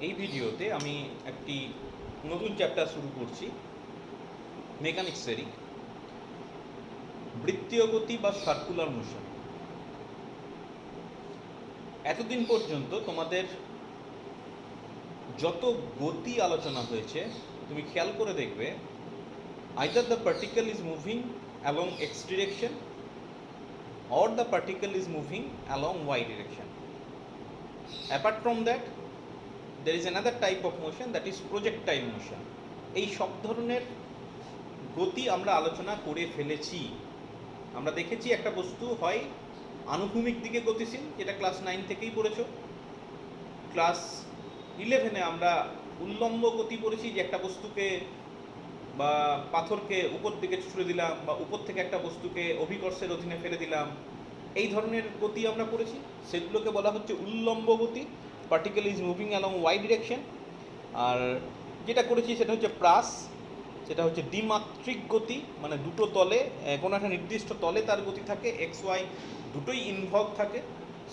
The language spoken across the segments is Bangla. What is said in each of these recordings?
এই ভিডিওতে আমি একটি নতুন চ্যাপ্টার শুরু করছি মেকানিক্সেরই, বৃত্তীয় গতি বা সার্কুলার মোশন। এতদিন পর্যন্ত তোমাদের যত গতি আলোচনা হয়েছে তুমি খেয়াল করে দেখবে either the particle is moving along x direction or the particle is moving along y direction. Apart from that, there is another type of motion, that is projectile motion. এই সব ধরনের গতি আমরা আলোচনা করে ফেলেছি। আমরা দেখেছি একটা বস্তু হয় আনুভূমিক দিকে গতিশীল, যেটা ক্লাস 9 থেকেই পড়েছো। ক্লাস 11-এ আমরা উল্লম্ব গতি পড়েছি, যে একটা বস্তুকে বা পাথরকে উপর দিকে ছুঁড়ে দিলাম বা উপর থেকে একটা বস্তুকে অভিকর্ষের অধীনে ফেলে দিলাম। এই ধরনের গতি আমরা পড়েছি, সেগুলোকে বলা হচ্ছে উল্লম্ব গতি, particle is moving along Y direction. আর যেটা করেছি সেটা হচ্ছে প্রাস, সেটা হচ্ছে দ্বিমাত্রিক গতি, মানে দুটো তলে কোনো একটা নির্দিষ্ট তলে তার গতি থাকে, এক্স ওয়াই দুটোই ইনভলভ থাকে,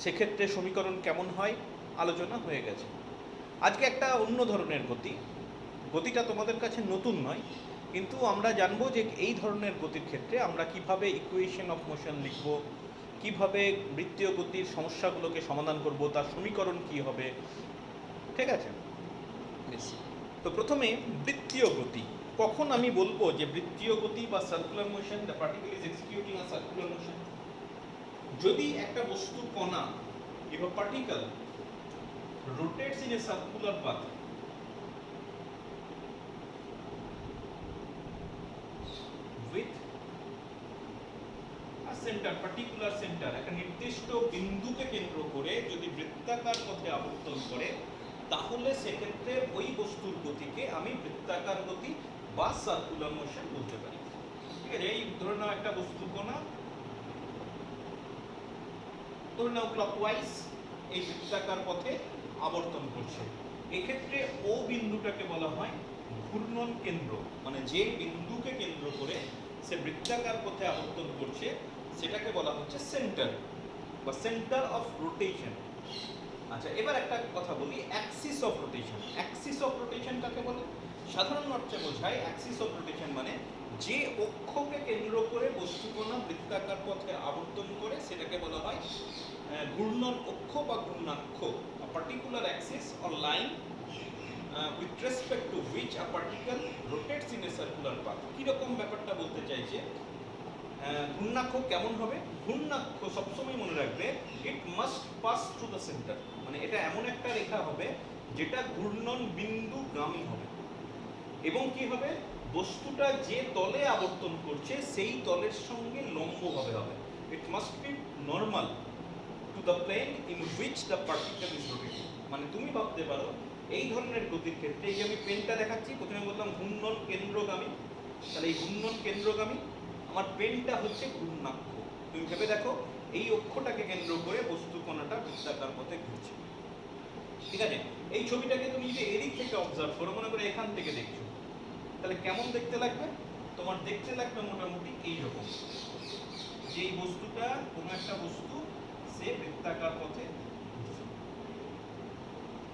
সেক্ষেত্রে সমীকরণ কেমন হয় আলোচনা হয়ে গেছে। আজকে একটা অন্য ধরনের গতিটা তোমাদের কাছে নতুন নয়, কিন্তু আমরা জানবো যে এই ধরনের গতির ক্ষেত্রে আমরা কিভাবে ইকুয়েশন অফ মোশন লিখব, কিভাবে বৃত্তীয় গতির সমস্যাগুলোকে সমাধান করব, তার সমীকরণ কি হবে। ঠিক আছে, তো প্রথমে বৃত্তীয় গতি। কখন আমি বলবো যে বৃত্তীয় গতি বা circular motion, the particle is executing a circular motion? যদি একটা বস্তু কণা, if a particle rotates in a circular path, with a center, particular center, একটা নির্দিষ্ট বিন্দুকে কেন্দ্র করে যদি বৃত্তাকার পথে আবর্তন করে, তাহলে সেক্ষেত্রে ওই বস্তুর গতিকে আমি বৃত্তাকার গতি বা সার্কুলার মোশন বলতে পারি। ঠিক আছে, এই ধরে নাও একটা বস্তু কণা, ধরে নাও ক্লকওয়াইজ এই বৃত্তাকার পথে আবর্তন করছে। এক্ষেত্রে ও বিন্দুটাকে বলা হয় ঘূর্ণন কেন্দ্র, মানে যে বিন্দুকে কেন্দ্র করে সে বৃত্তাকার পথে আবর্তন করছে সেটাকে বলা হচ্ছে সেন্টার বা সেন্টার অফ রোটেশন। আচ্ছা, এবার একটা কথা বলি, Axis of rotation. Axis of rotation কাকে বলে? সাধারণ অর্থে বোঝায় অ্যাক্সিস অফ রোটেশন মানে যে অক্ষকে কেন্দ্র করে বস্তুকণা বৃত্তাকার পথে আবর্তন করে সেটাকে বলা হয় ঘূর্ণন অক্ষ বা ঘূর্ণাক্ষ। a particular axis or line with respect to which a particle rotates in a circular path। কিরকম ব্যাপারটা বলতে চাইছে, ঘূর্ণাক্ষ কেমন হবে? ঘূর্ণাক্ষ সবসময় মনে রাখবে, it must pass through the centre, মানে এটা এমন একটা রেখা হবে যেটা ঘূর্ণন বিন্দু গামী হবে, এবং কি হবে, বস্তুটা যে তলে আবর্তন করছে সেই তলের সঙ্গে লম্বভাবে হবে। It must be normal to the plane in which the particle is rotating. মানে তুমি ভাবতে পারো এই ধরনের গতির ক্ষেত্রে, এই যে আমি পেনটা দেখাচ্ছি, প্রথমে বললাম ঘূর্ণন কেন্দ্রগামী, তাহলে এই ঘূর্ণন কেন্দ্রগামী, আমার পেনটা হচ্ছে ঘূর্ণাক্ষ। তুমি ভেবে দেখো এই অক্ষটাকে কেন্দ্র করে বস্তু কণাটা বৃত্তাকার পথে ঘুরছে। ঠিক আছে, এই ছবিটাকে তুমি যদি এদিক থেকে অবজার্ভ করো, মনে করো এখান থেকে দেখছো, তাহলে কেমন দেখতে লাগবে? তোমার দেখতে লাগবে মোটামুটি এইরকম, যে এই বস্তুটা কোনো একটা বস্তু সে বৃত্তাকার পথে ঘুরছে।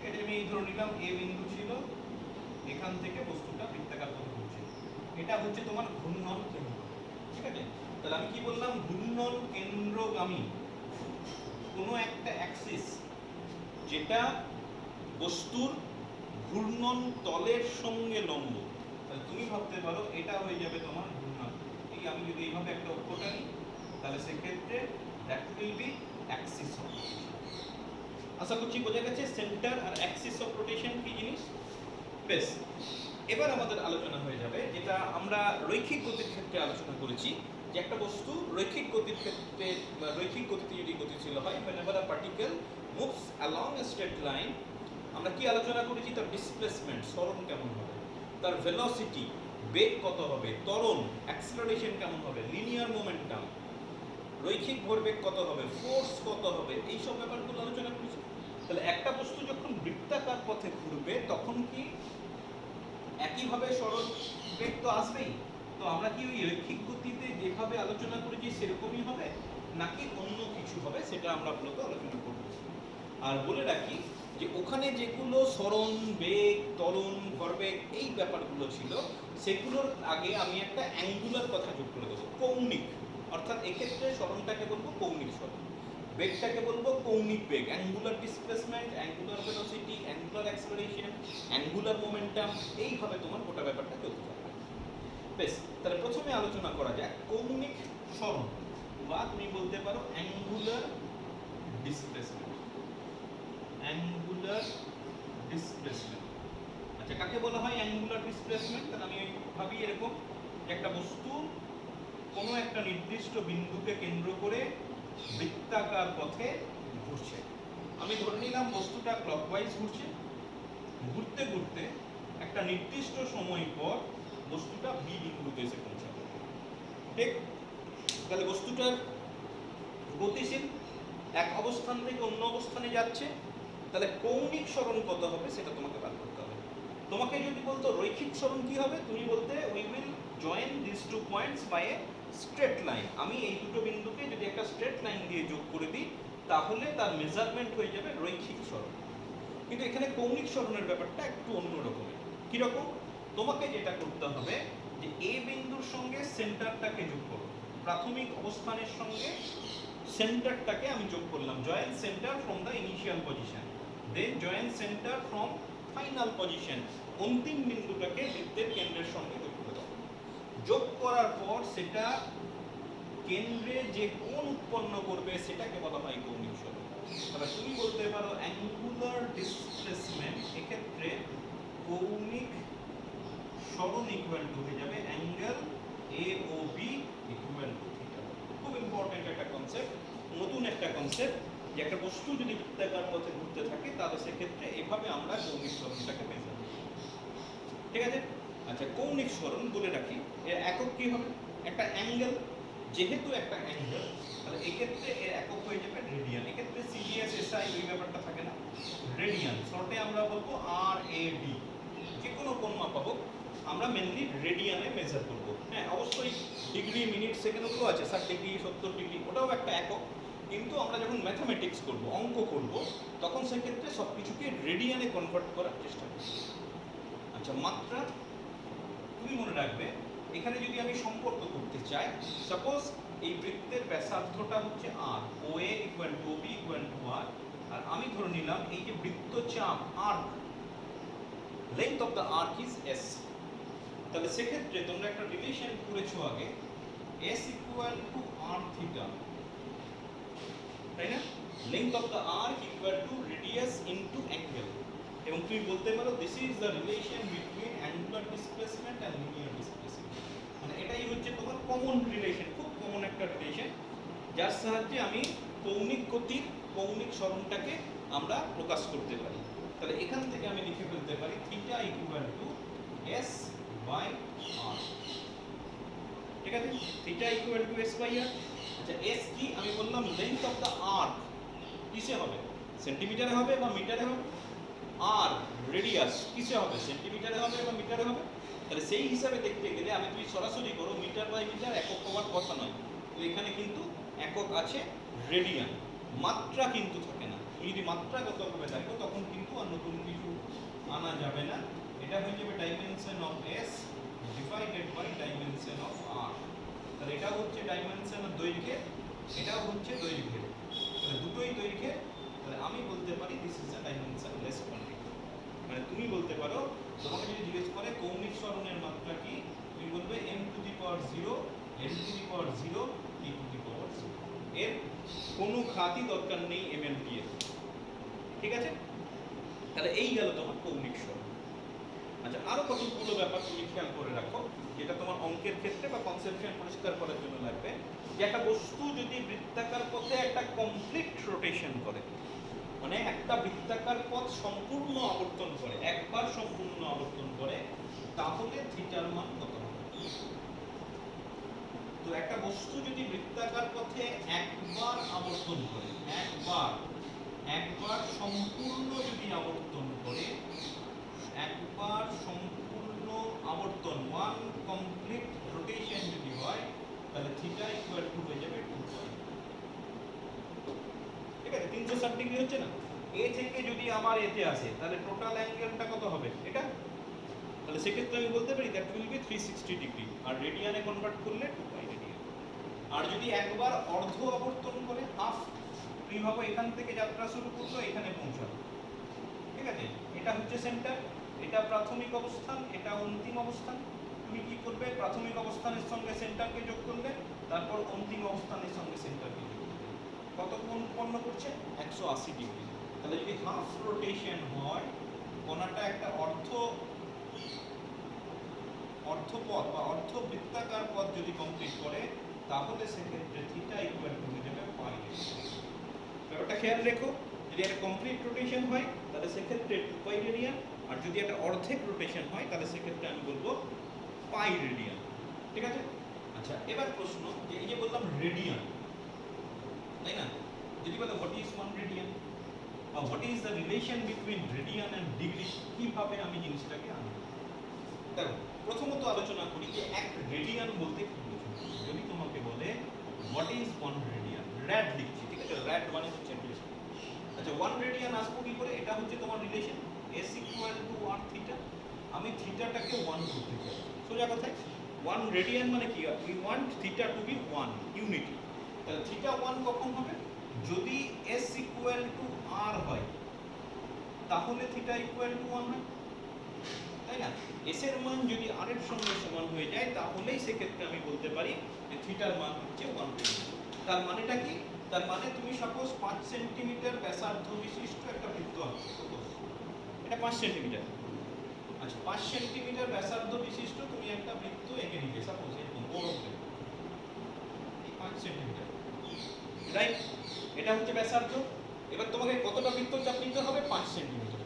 এটা আমি এই ধরে নিলাম এ বিন্দু ছিল, এখান থেকে বস্তুটা বৃত্তাকার পথে ঘুরছে, এটা হচ্ছে তোমার ঘূর্ণন কেন্দ্র। ঠিক আছে, তাহলে আমি কি বললাম? ঘূর্ণন কেন্দ্রগামী কোনো একটা অ্যাক্সিস যেটা বস্তুর ঘূর্ণন তলের সঙ্গে লম্ব, তাহলে তুমি ভাবতে পারো এটা হয়ে যাবে তোমার ঘূর্ণাক্ষ। এই আমি যদি এইভাবে একটা অক্ষটা নিই, তাহলে সেক্ষেত্রে that will be axis of rotation. আশা করছি বোঝা গেছে সেন্টার আর অ্যাক্সিস অফ রোটেশন কি জিনিস। বেশ, এবার আমাদের আলোচনা হয়ে যাবে যেটা আমরা রৈখিক গতির ক্ষেত্রে আলোচনা করেছি, যে একটা বস্তু রৈখিক গতির ক্ষেত্রে, রৈখিক গতিতে যদি গতিশীল হয়, whenever a particle moves along a straight line, আমরা কি আলোচনা করেছি? তার ডিসপ্লেসমেন্ট, সরণ কেমন হবে, তার ভেলোসিটি, বেগ কত হবে, ত্বরণ অ্যাক্সিলারেশন কেমন হবে, লিনিয়ার মোমেন্টাম, রৈখিক ভরবেগ কত হবে, ফোর্স কত হবে, এই সব ব্যাপারগুলো আলোচনা করেছি। তাহলে একটা বস্তু যখন বৃত্তাকার পথে ঘুরবে তখন কি একইভাবে সরণ বেগ তো আসবেই। তো আমরা কি ওই রৈখিক গতিতে যেভাবে আলোচনা করেছি সেরকমই হবে নাকি অন্য কিছু হবে, সেটা আমরা মূলত আলোচনা করব। আর বলে রাখি যে ওখানে যেগুলো সরণ, বেগ, ত্বরণ, ভরবেগ এই ব্যাপারগুলো ছিল, সেগুলোর আগে আমি একটা অ্যাঙ্গুলার কথা যোগ করে দেবো, কৌণিক। অর্থাৎ এক্ষেত্রে সরণটাকে বলবো কৌণিক সরণ, বেগটাকে বলবো কৌণিক বেগ, angular displacement, angular velocity, angular acceleration, angular momentum, এইভাবে তোমার গোটা ব্যাপারটা চলতে থাকবে। বেশ, তাহলে প্রথমে আলোচনা করা যাক কৌণিক সরণ, বা তুমি বলতে পারো অ্যাঙ্গুলার ডিসপ্লেসমেন্ট। অ্যাঙ্গুলার ডিসপ্লেসমেন্ট, আচ্ছা কাকে বলা হয় অ্যাঙ্গুলার ডিসপ্লেসমেন্ট? তাহলে আমি ভাবি এরকম, একটা বস্তু কোনো একটা নির্দিষ্ট বিন্দুকে কেন্দ্র করে বৃত্তাকার পথে ঘুরছে। আমি ধরে নিলাম বস্তুটা ক্লকওয়াইজ ঘুরছে, ঘুরতে ঘুরতে একটা নির্দিষ্ট সময় পর বস্তুটা বি বিন্দুতে এসে পৌঁছাবে। ঠিক, তাহলে বস্তুটার গতিশীল, এক অবস্থান থেকে অন্য অবস্থানে যাচ্ছে, তাহলে কৌণিক সরণ কত হবে সেটা তোমাকে বার করতে হবে। তোমাকে যদি বলতো রৈখিক সরণ কি হবে, তুমি বলতে we will join this two points by a straight line. আমি এই দুটো বিন্দুকে যদি একটা স্ট্রেট লাইন দিয়ে যোগ করে দিই, তাহলে তার মেজারমেন্ট হয়ে যাবে রৈখিক সরণ। কিন্তু এখানে কৌণিক সরণের ব্যাপারটা একটু অন্য রকমের। কিরকম? তোমাকে যেটা করতে হবে যে এ বিন্দুর সঙ্গে সেন্টারটাকে যোগ করো, প্রাথমিক অবস্থানের সঙ্গে সেন্টারটাকে আমি যোগ করলাম, join centre from the initial position, then join centre from final position, অন্তিম বিন্দুটাকে বৃত্তের কেন্দ্রের সঙ্গে যোগ করে দাও। যোগ করার পর সেটা কেন্দ্রে যে কোণ উৎপন্ন করবে সেটাকে বলা হয় কৌণিক সরণ। তাহলে তুমি বলতে পারো অ্যাঙ্গুলার ডিসপ্লেসমেন্ট, এক্ষেত্রে কৌণিক সরণ ইকুয়াল টু হয়ে যাবে angle A O B equal to theta. খুব ইম্পর্টেন্ট একটা কনসেপ্ট, নতুন একটা কনসেপ্ট, যে একটা বস্তু যদি বৃত্তাকার পথে ঘুরতে থাকে তাহলে সেক্ষেত্রে এভাবে আমরা কৌণিক সরণটাকে মেজার করি। ঠিক আছে? আচ্ছা, কৌণিক সরণ বলে রাখি, এর একক কি হবে? একটা অ্যাঙ্গেল, যেহেতু একটা অ্যাঙ্গেল, তাহলে এক্ষেত্রে এর একক হয়ে যাবে রেডিয়ান। এক্ষেত্রে সিজিএস এসআই ওই ব্যাপারটা থাকে না, রেডিয়ান। শর্টে আমরা বলবো আর এ ডি। যে কোনো কোণ মাপা হোক আমরা মেনলি রেডিয়ানে মেজার করব। হ্যাঁ, অবশ্যই ডিগ্রি, মিনিট, সেকেন্ড ওগুলো আছে, 60 ডিগ্রি, 70 ডিগ্রি, ওটাও একটা একক। কিন্তু আমরা যখন ম্যাথামেটিক্স করব, অঙ্ক করব, তখন সেক্ষেত্রে সব কিছুকে রেডিয়ানে কনভার্ট করার চেষ্টা করব। আচ্ছা, মাত্রা তুমি মনে রাখবে, এখানে যদি আমি সম্পর্ক করতে চাই, সাপোজ এই বৃত্তের ব্যাসার্ধটা হচ্ছে R, O A equal to B equal to R, আর আমি ধরে নিলাম এই যে বৃত্তচাপ arc, length of the arc is S. তাহলে সেক্ষেত্রে তোমরা একটা রিলেশন করেছো আগে, S equal to R theta, তাই না? Length of the arc equal to radius into angle. এবং তুমি বলতে পারো this is the relation between angular displacement and linear displacement. মানে এটাই হচ্ছে তোমার কমন রিলেশন, খুব কমন একটা রিলেশন, যার সাহায্যে আমি কৌণিক গতির কৌণিক সরণটাকে আমরা প্রকাশ করতে পারি। তাহলে এখান থেকে আমি লিখে ফেলতে পারি theta equal to S by R. ঠিক আছে? Theta equal to S by R. আচ্ছা, এস কি? আমি বললাম লেন্থ অফ দ্য আর্ক কিসে হবে? সেন্টিমিটারে হবে বা মিটারে হবে? আর রেডিয়াস কিসে হবে? সেন্টিমিটারে হবে বা মিটারে হবে? তাহলে সেই হিসাবে দেখতে গেলে আমি যদি সরাসরি করো মিটার বাই মিটার একক হওয়ার কথা নয়, তো এখানে কিন্তু একক আছে রেডিয়ান, মাত্রা কিন্তু থাকে না। তুমি যদি মাত্রাগতভাবে দেখো তখন কিন্তু আর নতুন কিছু আনা যাবে না, এটা হয়ে যাবে dimension of S divided by dimension of R. তাহলে এটা হচ্ছে ডাইমেনশন অফ দৈর্ঘ্যের, এটাও হচ্ছে দৈর্ঘ্যের, তাহলে দুটোই দৈর্ঘ্যের। তাহলে আমি বলতে পারি this is a dimensionless quantity. মানে তুমি বলতে পারো, তোমাকে যদি জিজ্ঞেস করে কৌণিক সরণের মাত্রা কি, তুমি বলবে m to the power 0, n to the power 0, e to the power 0। এর কোনো ঘাতই দরকার নেই mlt এর। ঠিক আছে? তাহলে এই গেল তোমার কৌণিক সরণ। আচ্ছা, আরো কতগুলো ব্যাপার তুমি খেয়াল করে রাখো, যেটা তোমার অঙ্কের ক্ষেত্রে বা কনসেপশন পরিষ্কার করার জন্য লাগবে। যে একটা বস্তু যদি বৃত্তাকার পথে একটা কমপ্লিট রোটেশন করে, মানে একটা বৃত্তাকার পথ সম্পূর্ণ আবর্তন করে, একবার সম্পূর্ণ আবর্তন করে, তাহলে থিটার মান কত হবে? তো একটা বস্তু যদি বৃত্তাকার পথে একবার আবর্তন করে, একবার সম্পূর্ণ যদি আবর্তন করে, একবার সম্পূর্ণ আবর্তন, ওয়ান কমপ্লিট রোটেশন যদি হয়, তাহলে থিটা ইকুয়াল টু হয়ে যাবে 2 পাই। ঠিক আছে? 360 ডিগ্রি হচ্ছে না? এ থেকে যদি আমার এতে আসে তাহলে টোটাল অ্যাঙ্গেলটা কত হবে এটা, তাহলে সেক্ষেত্রে আমি বলতে পারি দ্যাট উইল বি 360 ডিগ্রি, আর রেডিয়ানে কনভার্ট করলে 2 পাই রেডিয়ান। আর যদি একবার অর্ধ আবর্তন করে হাফ, তুমি ভাবো এখান থেকে যাত্রা শুরু করলো এখানে পৌঁছালো, ঠিক আছে, এটা হচ্ছে সেন্টার, এটা প্রাথমিক অবস্থান, এটা অন্তিম অবস্থান। তুমি কি করবে, প্রাথমিক অবস্থানের সঙ্গে সেন্টারকে যোগ করবে, তারপর অন্তিম অবস্থানের সঙ্গে সেন্টারকে যোগ করবে। কত কোণ উৎপন্ন করছে, 180 ডিগ্রি। তাহলে যদি হাফ রোটেশন হয়, কোণাটা একটা অর্ধপথ বা অর্ধবৃত্তাকার পথ যদি কমপ্লিট করে, তাহলে সেক্ষেত্রে থিটা ইকুয়াল টু হয়ে যাবে পাই। ব্যাপারটা খেয়াল রেখো, যদি একটা কমপ্লিট রোটেশন হয় তাহলে সেক্ষেত্রে 2 পাই রেডিয়ান, আর যদি একটা অর্ধেক রোটেশন হয় তাহলে সেক্ষেত্রে আমি বলবো পাই রেডিয়ান, ঠিক আছে। আচ্ছা, এবার প্রশ্ন যে এই যে বললাম রেডিয়ান, তাই না, যদি বলো হোয়াট ইজ 1 রেডিয়ান বা what is the relation between radian and degree, কিভাবে আমি জিনিসটাকে আনবো। দেখো, প্রথমত আলোচনা করি যে এক রেডিয়ান বলতে কি বোঝো। যদি তোমাকে বলে হোয়াট ইজ 1 রেডিয়ান, র্যাড লিখছি, ঠিক আছে, র্যাড মানে হচ্ছে রিলেশন। আচ্ছা, 1 রেডিয়ান আসবো কি করে, এটা হচ্ছে তোমার relation s equal two 1 theta. আমি থিটাটাকে 1 করতে চাই, সোজা কথায় 1 রেডিয়ান মানে কি, we want theta to be 1 unity. তাহলে থিটা 1 কখন হবে, যদি s ইকুয়াল টু r হয় তাহলে থিটা ইকুয়াল টু 1 হয়, তাই না। s এর মান যদি r এর সঙ্গে সমান হয়ে যায় তাহলেই সেক্ষেত্রে আমি বলতে পারি যে থিটার মান হচ্ছে 1 রেডিয়ান। তার মানেটা কি, তার মানে তুমি সাপোজ 5 সেন্টিমিটার ব্যাসার্ধ বিশিষ্ট একটা বৃত্ত আঁকছো, এটা 5 সেন্টিমিটার। আচ্ছা, 5 সেন্টিমিটার ব্যাসার্ধ বিশিষ্ট তুমি একটা বৃত্ত এঁকে নিলে, সাপোজ এরকম বড় করে, এই 5 সেন্টিমিটার, রাইট, এটা হচ্ছে ব্যাসার্ধ। এবার তোমাকে কতটা বৃত্তচাপ নিতে হবে, 5 সেন্টিমিটার।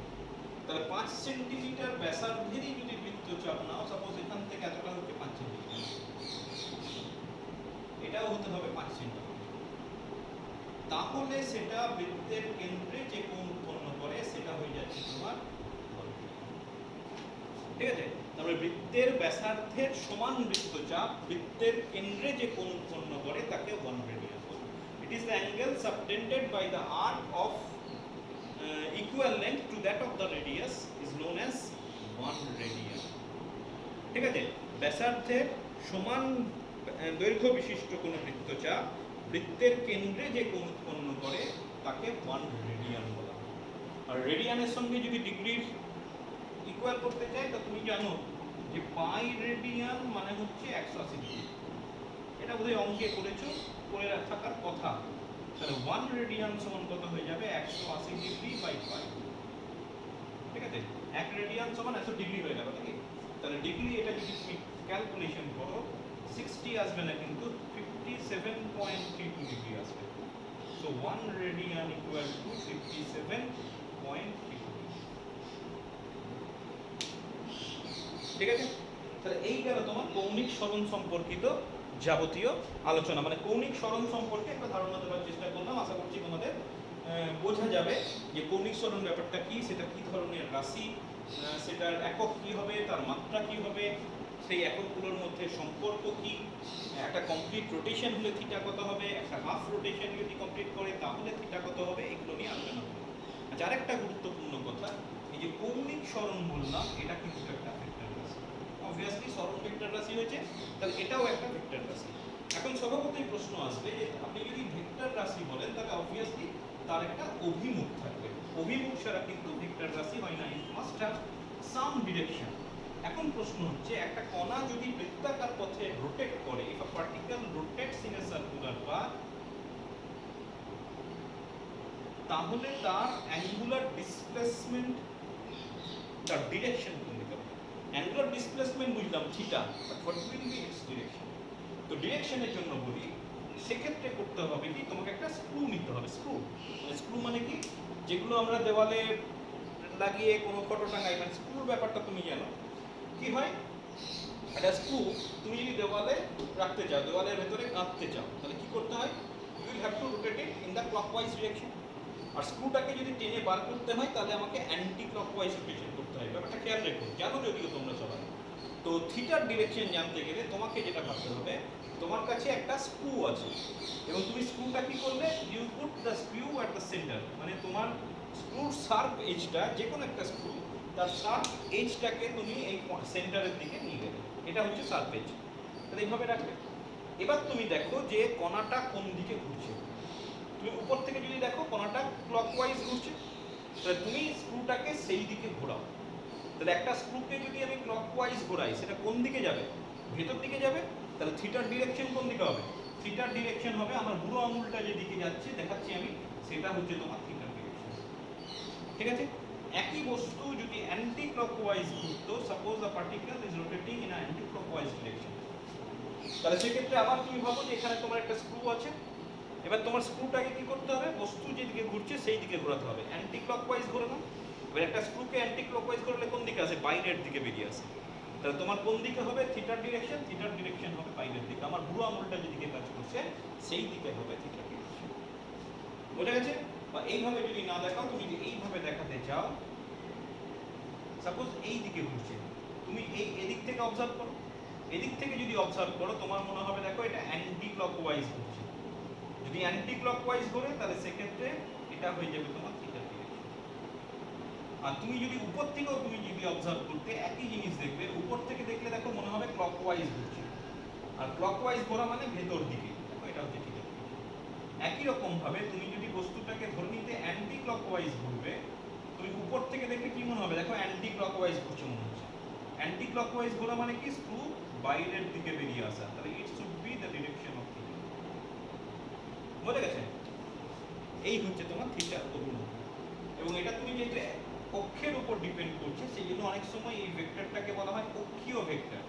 তাহলে 5 সেন্টিমিটার ব্যাসার্ধেরই যদি বৃত্তচাপ নাও, সাপোজ এখান থেকে এতটা হচ্ছে 5 সেন্টিমিটার, এটাও হতে হবে 5 সেন্টিমিটার, তাহলে সেটা বৃত্তের কেন্দ্রে যে কোণ উৎপন্ন করে সেটা হয়ে যাচ্ছে তোমার, ঠিক আছে। তাহলে বৃত্তের ব্যাসার্ধের সমান বৃত্তচাপ বৃত্তের কেন্দ্রে যে কোণ উৎপন্ন করে তাকে 1 রেডিয়ান বলে। It is the angle subtended by the arc of equal length to that of the radius is known as 1 radian, ঠিক আছে। ব্যাসার্ধের সমান দৈর্ঘ্য বিশিষ্ট কোন বৃত্তচাপ বৃত্তের কেন্দ্রে যে কোণ উৎপন্ন করে তাকে 1 রেডিয়ান বলা হয়। আর রেডিয়ানের সঙ্গে যদি ডিগ্রির ইকুয়াল করতে চাই তো তুমি জানো যে পাই রেডিয়ান মানে হচ্ছে 180 ডিগ্রি, এটা বোধহয় অঙ্কে করেছো, করে থাকার কথা। তাহলে 1 রেডিয়ান সমান কত হয়ে যাবে, 180 ডিগ্রি বাই পাই, ঠিক আছে। 1 রেডিয়ান সমান 100 ডিগ্রি হয়ে গেল নাকি। তাহলে ডিগ্রি এটা যদি তুমি ক্যালকুলেশন করো 60 আসবে না, কিন্তু 57.32 ডিগ্রি আসবে। সো 1 রেডিয়ান ইকুয়াল টু 57.32, ঠিক আছে। তাহলে এই গেল তোমার কৌণিক সরণ সম্পর্কিত যাবতীয় আলোচনা, মানে কৌণিক সরণ সম্পর্কে একটা ধারণা দেওয়ার চেষ্টা করলাম। আশা করছি তোমাদের বোঝা যাবে যে কৌণিক সরণ ব্যাপারটা কি, সেটা কি ধরনের রাশি, সেটার একক কি হবে, তার মাত্রা কি হবে, সেই এককগুলোর মধ্যে সম্পর্ক কি, একটা কমপ্লিট রোটেশন হলে থিটা কত হবে, একটা হাফ রোটেশন যদি কমপ্লিট করে তাহলে থিটা কত হবে, এগুলো নিয়ে আলোচনা করব। আচ্ছা, আরেকটা গুরুত্বপূর্ণ কথা, এই যে কৌণিক সরণ বললাম এটা কিন্তু একটা ভেক্টর রাশি, অবভিয়াসলি সরণ ভেক্টর রাশি হয়েছে, তাহলে এটাও একটা ভেক্টর রাশি। এখন স্বভাবতই প্রশ্ন আসবে যে আপনি যদি ভেক্টর রাশি বলেন তাহলে অবভিয়াসলি তার একটা অভিমুখ থাকবে, অভিমুখ ছাড়া কিন্তু ভেক্টর রাশি হয় না, it must have some direction. এখন প্রশ্ন হচ্ছে একটা কণা যদি বৃত্তাকার পথে রোটেট করে, if a particle rotates in a circular path, তাহলে তার অ্যাঙ্গুলার ডিসপ্লেসমেন্ট, তার ডিরেকশন কোন দিকে হবে। অ্যাঙ্গুলার ডিসপ্লেসমেন্ট বুঝলাম theta, but what will B it's direction. তো ডিরেকশনের জন্য বলি, সেক্ষেত্রে করতে হবে কি, তোমাকে একটা স্ক্রু নিতে হবে। স্ক্রু মানে কি, যেগুলো আমরা দেওয়ালে লাগিয়ে কোনো ফটো টাঙাই, মানে স্ক্রুর ব্যাপারটা তুমি জানো কি হয়। একটা স্ক্রু তুমি যদি দেওয়ালে রাখতে চাও, দেওয়ালের ভেতরে গাঁথতে চাও, তাহলে কি করতে হয়, you will have to rotate it in the clockwise direction. আর স্ক্রুটাকে যদি টেনে বার করতে হয় তাহলে আমাকে অ্যান্টি ক্লকওয়াইজ রোটেশন করতে হয়। ব্যাপারটা খেয়াল রেখো, জানো যদিও তোমরা সবাই। তো থিটার ডিরেকশন জানতে গেলে তোমাকে যেটা ভাবতে হবে, তোমার কাছে একটা স্ক্রু আছে এবং তুমি স্ক্রুটা কি করলে, you put the screw at the centre, মানে তোমার স্ক্রুর শার্প এজটা, যে কোনো একটা স্ক্রু তার শার্প এজটাকে তুমি এই সেন্টারের দিকে নিয়ে গেলে, এটা হচ্ছে শার্প এজ। তাহলে এইভাবে রাখবে। এবার তুমি দেখো যে কণাটা কোন দিকে ঘুরছে। তুমি উপর থেকে যদি দেখো কণাটা ক্লকওয়াইজ ঘুরছে, তাহলে তুমি স্ক্রুটাকে সেই দিকে ঘোরাও। তাহলে একটা স্ক্রুকে যদি আমি ক্লকওয়াইজ ঘোরাই, সেটা কোন দিকে যাবে? ভেতর দিকে যাবে। তাহলে থিটার ডিরেকশন কোন দিকে হবে? থিটার ডিরেকশন হবে, আমার বুড়ো আঙুলটা যেদিকে যাচ্ছে দেখাচ্ছি আমি, সেটা হচ্ছে তোমার থিটার ডিরেকশন। ঠিক আছে? একই বস্তু যদি অ্যান্টি ক্লকওয়াইজ ঘুরতো, suppose the particle is rotating in anti clockwise direction, তাহলে সেক্ষেত্রে আবার তুমি ভাবো যে এখানে তোমার একটা স্ক্রু আছে। এবার তোমার স্ক্রুটাকে কি করতে হবে? বস্তু যেদিকে ঘুরছে সেই দিকে ঘোরাতে হবে। অ্যান্টি ক্লকওয়াইজ ঘোরানো। এবার একটা স্ক্রুকে অ্যান্টি ক্লকওয়াইজ করলে কোন দিকে আসে? বাইরের দিকে বেরিয়ে আসে। তাহলে তোমার কোন দিকে হবে? থিটার ডিরেকশন। থিটার ডিরেকশন হবে বাইরের দিকে। আমার বুড়ো আঙুলটা যেদিকে কাজ করছে সেই দিকে হবে থিটার ডিরেকশন। বোঝা গেছে? বা এইভাবে যদি না দেখাও, তুমি যদি এইভাবে দেখাতে চাও, সাপোজ এই দিকে ঘুরছে, তুমি এদিক থেকে অবজার্ভ করো। এদিক থেকে যদি অবজার্ভ করো, তোমার মনে হবে দেখো এটা অ্যান্টি ক্লকওয়াইজ ঘুরছে। যদি অ্যান্টি ক্লকওয়াইজ ঘোরে, তাহলে সেক্ষেত্রে এটা হয়ে যাবে তোমার থিটার ডিরেকশন। আর তুমি যদি উপর থেকেও তুমি যদি অবজার্ভ করতে, একই জিনিস দেখবে। উপর থেকে দেখলে দেখো মনে হবে ক্লকওয়াইজ ঘুরছে, আর ক্লকওয়াইজ ঘোরা মানে ভেতর দিকে, দেখো এটা হচ্ছে থিটার ডিরেকশন। একই রকম ভাবে তুমি যদি বস্তুটাকে ধরে নিতে অ্যান্টি ক্লকওয়াইজ ঘুরবে, তুমি উপর থেকে দেখলে কি মনে হবে? দেখো অ্যান্টি ক্লকওয়াইজ ঘুরছে মনে হচ্ছে। অ্যান্টি ক্লকওয়াইজ ঘোরা মানে কি? স্ক্রু বাইরের দিকে বেরিয়ে আসা। তাহলে it should be the direction of theta. বুঝে গেছে? এই হচ্ছে তোমার থিটার অভিমুখ। এবং এটা তুমি যেটা কক্ষের উপর ডিপেন্ড করছে, সেই জন্য অনেক সময় এই ভেক্টরটাকে বলা হয় কক্ষীয় ভেক্টর,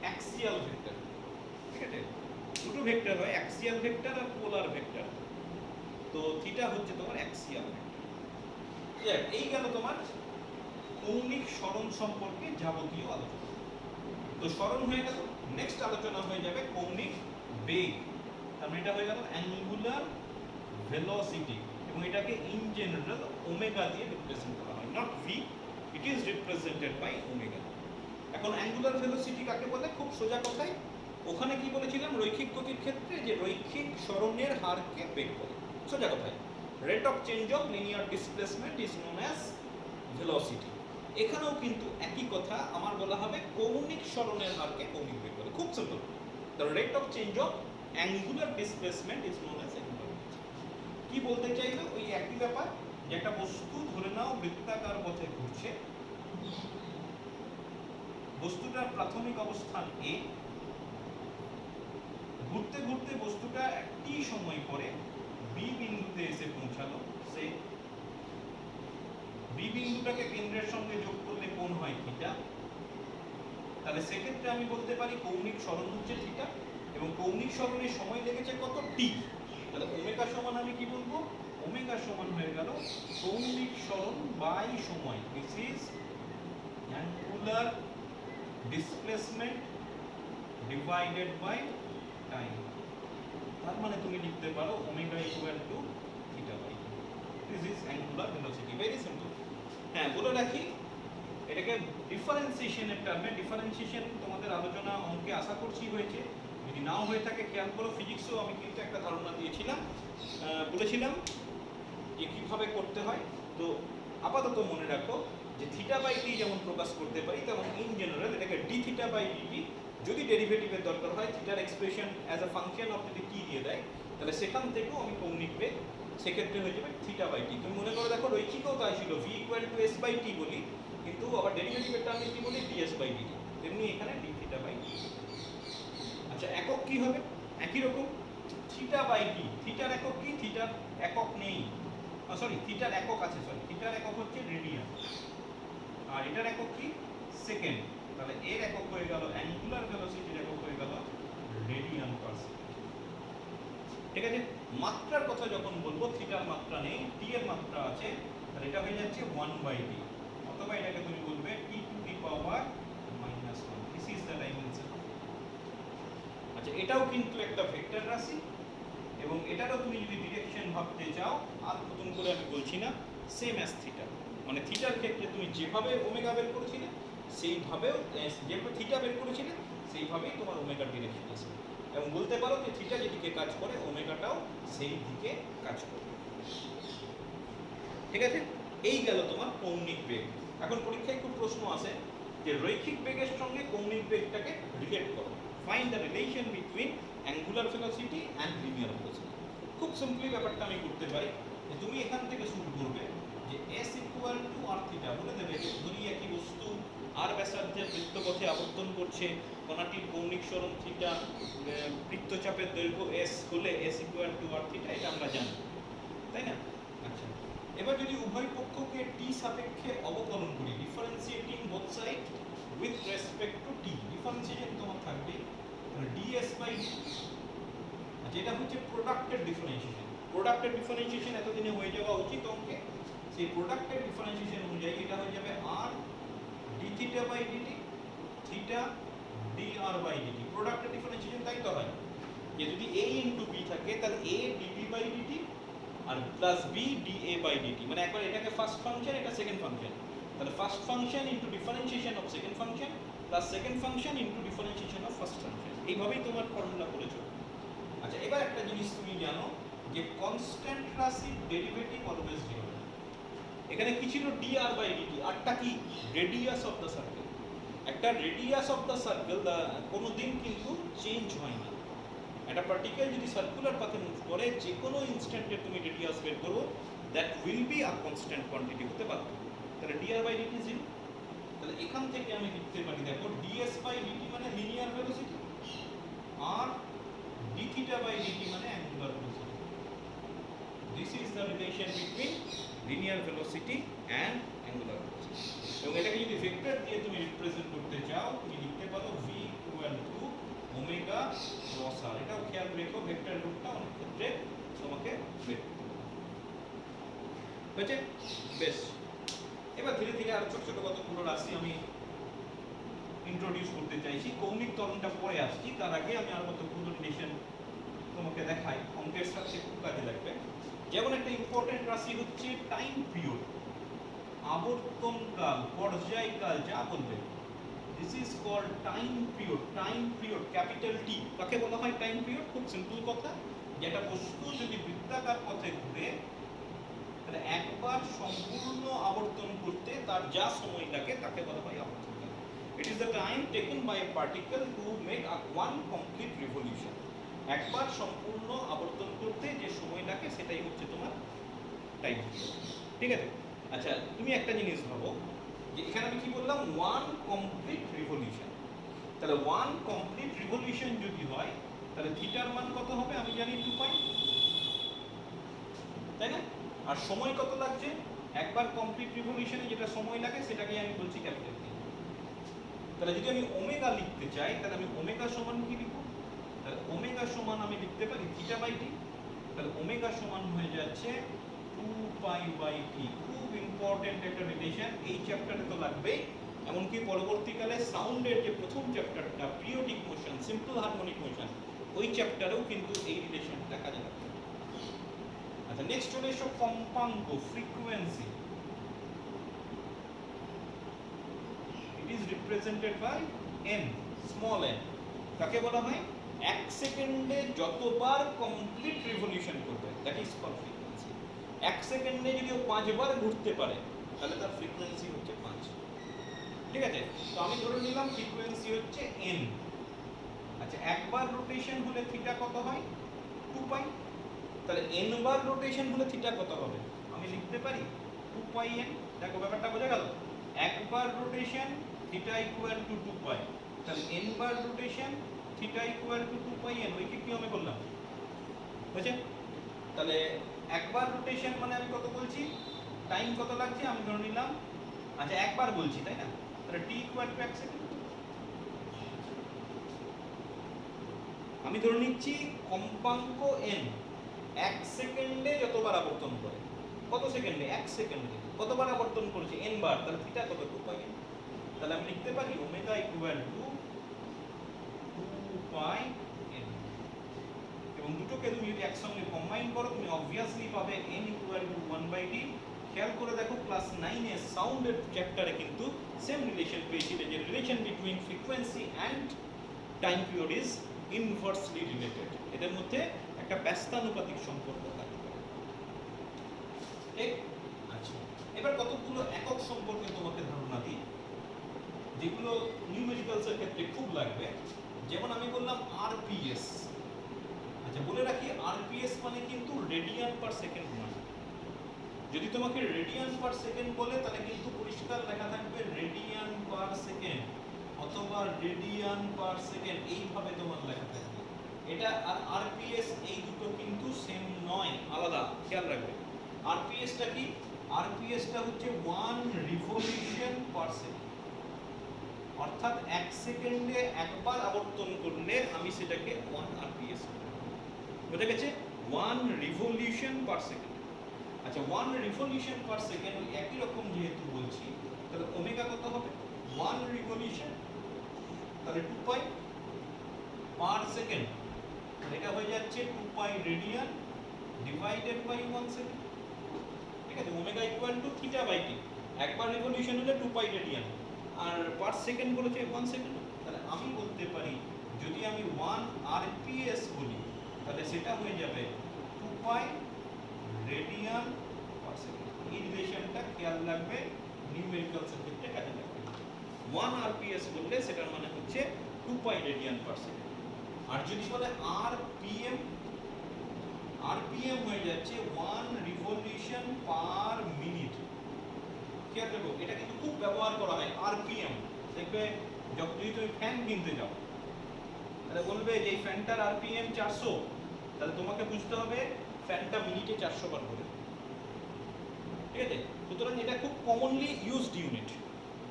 অ্যাক্সিয়াল ভেক্টর। ঠিক আছে? দুটো ভেক্টর হয়, অ্যাক্সিয়াল ভেক্টর আর পোলার ভেক্টর। তো থিটা হচ্ছে তোমার অ্যাক্সিয়াল ভেক্টর। এই গেল তোমার কৌণিক সরণ সম্পর্কে যাবতীয় আলোচনা। তো সরণ হয়ে গেল, নেক্সট আলোচনা হয়ে যাবে কৌণিক বেগ। তার মানে এটা হয়ে গেল অ্যাঙ্গুলার ভেলোসিটি, এবং এটাকে ইন জেনারেল ওমেগা দিয়ে রিপ্রেজেন্ট করা হয়, not V, it is represented by omega. এখন অ্যাঙ্গুলার ভেলোসিটি কাকে বলে? খুব সোজা কথায়, ওখানে কি বলেছিলাম রৈখিক গতির ক্ষেত্রে, যে রৈখিক সরণের হারকে বেগ বলে। সোজা কথায় rate of change of linear displacement is known as velocity. এখানেও কিন্তু একই কথা, আমার বলা হবে কৌণিক সরণের হারকে কৌণিক বেগ বলে। খুব simple. The rate of change of angular displacement is known as angular velocity. কি বলতে চাইলো? ওই একই ব্যাপার, যে একটা বস্তু ধরে নাও বৃত্তাকার পথে ঘুরছে, বস্তুটার প্রাথমিক অবস্থান এ, ঘুরতে ঘুরতে বস্তুটা একটি সময় পরে বি বিন্দুতে এসে পৌঁছালো। সে বি বিন্দুটাকে কেন্দ্রের সঙ্গে যোগ করলে কোণ হয় থিটা। তাহলে সেক্ষেত্রে আমি বলতে পারি কৌণিক সরণ হচ্ছে থিটা, এবং কৌণিক সরণের সময় লেগেছে কত? টি। তাহলে ওমেগা সমান আমি কি বলবো? ওমেগা সমান হয়ে গেল কৌণিক সরণ বাই সময়। This is angular displacement divided by time. তার মানে তুমি লিখতে পারো omega equal to theta by. This is angular velocity. Very simple. হ্যাঁ, বলে রাখি এটাকে ডিফারেন্সিয়েশনের টার্মে, ডিফারেন্সিয়েশন তোমাদের আলোচনা অঙ্কে আশা করছি হয়েছে। যদি নাও হয়ে থাকে খেয়াল করো, ফিজিক্সও আমি কিন্তু একটা ধারণা দিয়েছিলাম, বলেছিলাম যে কীভাবে করতে হয়। তো আপাতত মনে রাখো যে থিটা বাই টি যেমন প্রকাশ করতে পারি, তেমন ইন জেনারেল এটাকে ডি থিটা বাই ডিটি, যদি ডেরিভেটিভের দরকার হয় থিটার expression as a function of যদি টি দিয়ে দেয়, তাহলে সেখান থেকেও আমি কৌণিক বেগ, সেক্ষেত্রে হয়ে যাবে থিটা বাই টি। তুমি মনে করো দেখো রৈখিকও তাই ছিল, v equal to S by t বলি, কিন্তু আবার ডেরিভেটিভেরটা আমি কি বলি? Ds by dt. তেমনি এখানে ডি থিটা বাই টি। আচ্ছা, একক কি হবে? একই রকম, থিটা বাই টি। থিটার একক কি? থিটার একক নেই, সরি থিটার একক আছে, সরি থিটার একক হচ্ছে রেডিয়ান, আর এটার একক কি? সেকেন্ড। তাহলে এর একক হয়ে গেল, অ্যাঙ্গুলার ভেলোসিটির একক হয়ে গেল রেডিয়ান পার সেকেন্ড। ঠিক আছে? মাত্রার কথা যখন বলবো, থিটার মাত্রা নেই, টি এর মাত্রা আছে, তাহলে এটা হয়ে যাচ্ছে 1/t, অথবা এটাকে তুমি বলবে t to the power -1। This is the dimension. আচ্ছা, এটাও কিন্তু একটা ভেক্টর রাশি, এবং এটারও তুমি যদি ডিরেকশন ভাবতে চাও, আর নতুন করে আমি বলছি না, সেম অ্যাজ থিটা। মানে থিটার ক্ষেত্রে তুমি যেভাবে ওমেগা বের করেছিলে সেইভাবেও, যেভাবে থিটা বের করেছিলে সেইভাবেই তোমার ওমেগার ডিরেকশন আসবে। এবং বলতে পারো যে থিটা যেদিকে কাজ করে ওমেগাটাও সেই দিকে কাজ করে। ঠিক আছে? এই গেল তোমার কৌণিক বেগ। এখন পরীক্ষায় খুব প্রশ্ন আসে যে রৈখিক বেগের সঙ্গে কৌণিক বেগটাকে রিলেট করো, find the relation between angular velocity and linear velocity. খুব সিম্পলি ব্যাপারটা আমি করতে পারি যে তুমি এখান থেকে শুরু করবে যে s equal two r theta, বলে দেবে যে ধরি একই বস্তু r ব্যাসার্ধের বৃত্তপথে আবর্তন করছে, কণাটির কৌণিক সরণ থিটা, বৃত্তচাপের দৈর্ঘ্য s হলে s equal two r theta, এটা আমরা জানি, তাই না? আচ্ছা, এবার যদি উভয় পক্ষকে t সাপেক্ষে অবকলন করি, differentiating both side with respect two t, differentiation তোমার থাকবে ds বাই dt। আচ্ছা, এটা হচ্ছে প্রোডাক্টের ডিফারেন্সিয়েশন। প্রোডাক্টের ডিফারেন্সিয়েশন এতদিনে হয়ে যাওয়া উচিত অঙ্কে, সেই প্রোডাক্টের ডিফারেন্সিয়েশন অনুযায়ী এটা হয়ে যাবে r d theta by dt, theta dr by dt। প্রোডাক্টের ডিফারেন্সিয়েশন তাই তো হয় যে যদি a ইনটু b থাকে তাহলে a db বাই dt আর plus b dA by dt, মানে একবার এটাকে ফার্স্ট ফাংশন, এটা সেকেন্ড ফাংশন, তাহলে first function into differentiation of second function plus second function into differentiation of first function, এইভাবেই তোমার ফর্মুলা করেছো। আচ্ছা, এবার একটা জিনিস তুমি জানো যে কনস্ট্যান্ট রাশির ডেরিভেটিভ অলওয়েজ জিরো। এখানে কি ছিল dr বাই dt, আরটা কি রেডিয়াস অফ দ্য সার্কেল। একটা রেডিয়াস অফ দ্য সার্কেল কোনো দিন কিন্তু চেঞ্জ হয় না। একটা পার্টিকেল যদি সার্কুলার পাথে মুভ করে, যে কোনো ইনস্ট্যান্টে তুমি রেডিয়াস বের করো, that will be a constant quantity হতে বাধ্য। তাহলে dr বাই dt জিরো। তাহলে এখান থেকে আমি লিখতে পারি, দেখো ds বাই dt মানে লিনিয়ার ভেলোসিটি আর d থিটা বাই dt মানে angular velocity. This is the relation between linear velocity and angular velocity. এবং এটাকে যদি ভেক্টর দিয়ে তুমি রিপ্রেজেন্ট করতে চাও, তুমি লিখতে পারো v equal to omega cross r। এটাও খেয়াল রেখো, ভেক্টর রূপটা অনেক ক্ষেত্রে তোমাকে বের করতে হবে। হয়েছে? বেশ, এবার ধীরে ধীরে আরো ছোট ছোট কতগুলো রাশি আমি ইন্ট্রোডিউস করতে চাইছি। কৌণিক ত্বরণটা পরে আসছি, তার আগে আমি আরো কতগুলো রিলেশন তোমাকে দেখাই, অঙ্কের সাথে খুব কাজে লাগবে। যেমন একটা ইম্পর্টেন্ট রাশি হচ্ছে টাইম পিরিয়ড, আবর্তনকাল, পর্যায়কাল, যা বলবে। This is called time period. Time period capital T, কাকে বলা হয় টাইম পিরিয়ড? খুব সিম্পল কথা, যেটা বস্তু যদি বৃত্তাকার পথে ঘুরে তাহলে একবার সম্পূর্ণ আবর্তন করতে তার যা সময় লাগে তাকে বলা হয় আবর্তনকাল। It is the time taken by a particle to make a one complete revolution. একবার সম্পূর্ণ আবর্তন করতে যে সময় লাগে সেটাই হচ্ছে তোমার টাইম পিরিয়ড। ঠিক আছে? আচ্ছা, তুমি একটা জিনিস ভাবো যে এখানে আমি কি বললাম, ওয়ান কমপ্লিট রিভলিউশন। তাহলে ওয়ান কমপ্লিট রিভলিউশন যদি হয় তাহলে থিটার মান কত হবে? আমি জানি 2π, তাই না? আর সময় কত লাগছে? একবার কমপ্লিট রিভলিউশনে যেটা সময় লাগে সেটাকে আমি বলছি ক্যাপিটাল টি। তাহলে যদি আমি ওমেগা লিখতে চাই তাহলে আমি ওমেগা সমান কি লিখব? তাহলে ওমেগা সমান আমি লিখতে পারি থিটা বাই টি। তাহলে ওমেগা সমান হয়ে যাচ্ছে 2π বাই টি। খুব ইম্পর্টেন্ট একটা রিলেশন, এই চ্যাপ্টারে তো লাগবেই, এমনকি পরবর্তীকালে সাউন্ডের যে প্রথম চ্যাপ্টারটা periodic motion, simple harmonic motion, ওই চ্যাপ্টারেও কিন্তু এই রিলেশনটা কাজে লাগবে। আচ্ছা, নেক্সট চলে এসো কম্পাঙ্ক, frequency. It is represented by n, small n। কাকে বলা হয়? এক সেকেন্ডে যতবার কমপ্লিট রিভলিউশন করবে, দ্যাট ইজ কল্ড ফ্রিকোয়েন্সি। এক সেকেন্ডে যদি ও 5 বার ঘুরতে পারে তাহলে তার ফ্রিকোয়েন্সি হচ্ছে 5। ঠিক আছে? তো আমি ধরে নিলাম ফ্রিকোয়েন্সি হচ্ছে n। আচ্ছা, একবার রোটেশন হলে থিটা কত হয়? 2π। তাহলে n বার রোটেশন হলে থিটা কত হবে? আমি লিখতে পারি 2πn। দেখো ব্যাপারটা বোঝা গেল? একবার রোটেশন থিটা ইকুয়াল টু 2π, তাহলে n বার rotation theta equal two 2πn। ওইকে কি আমি বললাম? বুঝছেন? তাহলে একবার রোটেশন মানে আমি কত বলছি, টাইম কত লাগছে আমি ধরে নিলাম। আচ্ছা, একবার বলছি তাই না? তাহলে t ইকুয়াল টু 1 সেকেন্ড। আমি ধরে নিচ্ছি কম্পাঙ্ক n 1 সেকেন্ডে যতবার আবর্তন করে। কত সেকেন্ডে? 1 সেকেন্ডে। কতবার আবর্তন করেছে? n বার। তাহলে থিটা কত? 2π। তাহলে আমি লিখতে পারি ওমেগা ইকুয়াল টু 2πn। এবং দুটোকে তুমি যদি একসঙ্গে কম্বাইন করো তুমি অবভিয়াসলি পাবে n ইকুয়াল টু 1/d। খেয়াল করে দেখো ক্লাস 9 এর সাউন্ডের চ্যাপ্টারে কিন্তু সেম রিলেশন পেয়েছিলে, যে relation between frequency and time period is inversely related. এদের মধ্যে একটা ব্যস্তানুপাতিক সম্পর্ক থাকে। ঠিক? আচ্ছা, এবার কতগুলো একক সম্পর্কে তোমাকে ধারণা দিই, যেগুলো নিউমেরিক্যালসের ক্ষেত্রে খুব লাগবে। যেমন আমি বললাম আরপিএস। আচ্ছা, বলে রাখি আরপিএস মানে কিন্তু রেডিয়ান পার সেকেন্ড নয়। যদি তোমাকে রেডিয়ান পার সেকেন্ড বলে তাহলে কিন্তু পরিষ্কার লেখা থাকবে রেডিয়ান পার সেকেন্ড অথবা রেডিয়ান পার সেকেন্ড, এইভাবে তোমার লেখা থাকবে। এটা আর আরপিএস এই দুটো কিন্তু সেম নয়, আলাদা, খেয়াল রাখবে। আরপিএসটা কি? আরপিএসটা হচ্ছে 1 রিভলিউশন পার সেকেন্ড, অর্থাৎ 1 সেকেন্ডে একবার আবর্তন করলে আমি সেটাকে 1 আরপিএস বলবো। বুঝে গেছে? 1 রিভলিউশন পার সেকেন্ড। আচ্ছা, 1 রিভলিউশন পার সেকেন্ড ওই একই রকম যেহেতু বলছি, তাহলে ওমেগা কত হবে? 1 রিভলিউশন, তাহলে 2 পাই পার সেকেন্ড, এটা হয়ে যাচ্ছে 2 pi radian divided by 1 second. ঠিক আছে? Omega equal to theta by t. একবার রিভলিউশন হলে 2 পাই রেডিয়ান, আর পার সেকেন্ড বলেছে 1 সেকেন্ড। তাহলে আমি বলতে পারি যদি আমি 1 আরপিএস বলি তাহলে সেটা হয়ে যাবে 2 পাই রেডিয়ান পার সেকেন্ড। এই রিলেশনটা খেয়াল রাখবে, নিউমেরিক্যালসের ক্ষেত্রে কাজে লাগবে। 1 আরপিএস বললে সেটার মানে হচ্ছে 2 পাই রেডিয়ান পার সেকেন্ড। আর যদি বলে আরপিএম, আরপিএম হয়ে যাচ্ছে 1 রিভলিউশন পার মিনিট। খেয়াল রাখো, এটা কিন্তু খুব ব্যবহার করা হয় আরপিএম। দেখবে যদি তুমি ফ্যান কিনতে যাও তাহলে বলবে যে এই ফ্যানটার আরপিএম 400, তাহলে তোমাকে বুঝতে হবে ফ্যানটা মিনিটে 400 বার ঘোরে। ঠিক আছে? সুতরাং এটা খুব কমনলি ইউজড ইউনিট,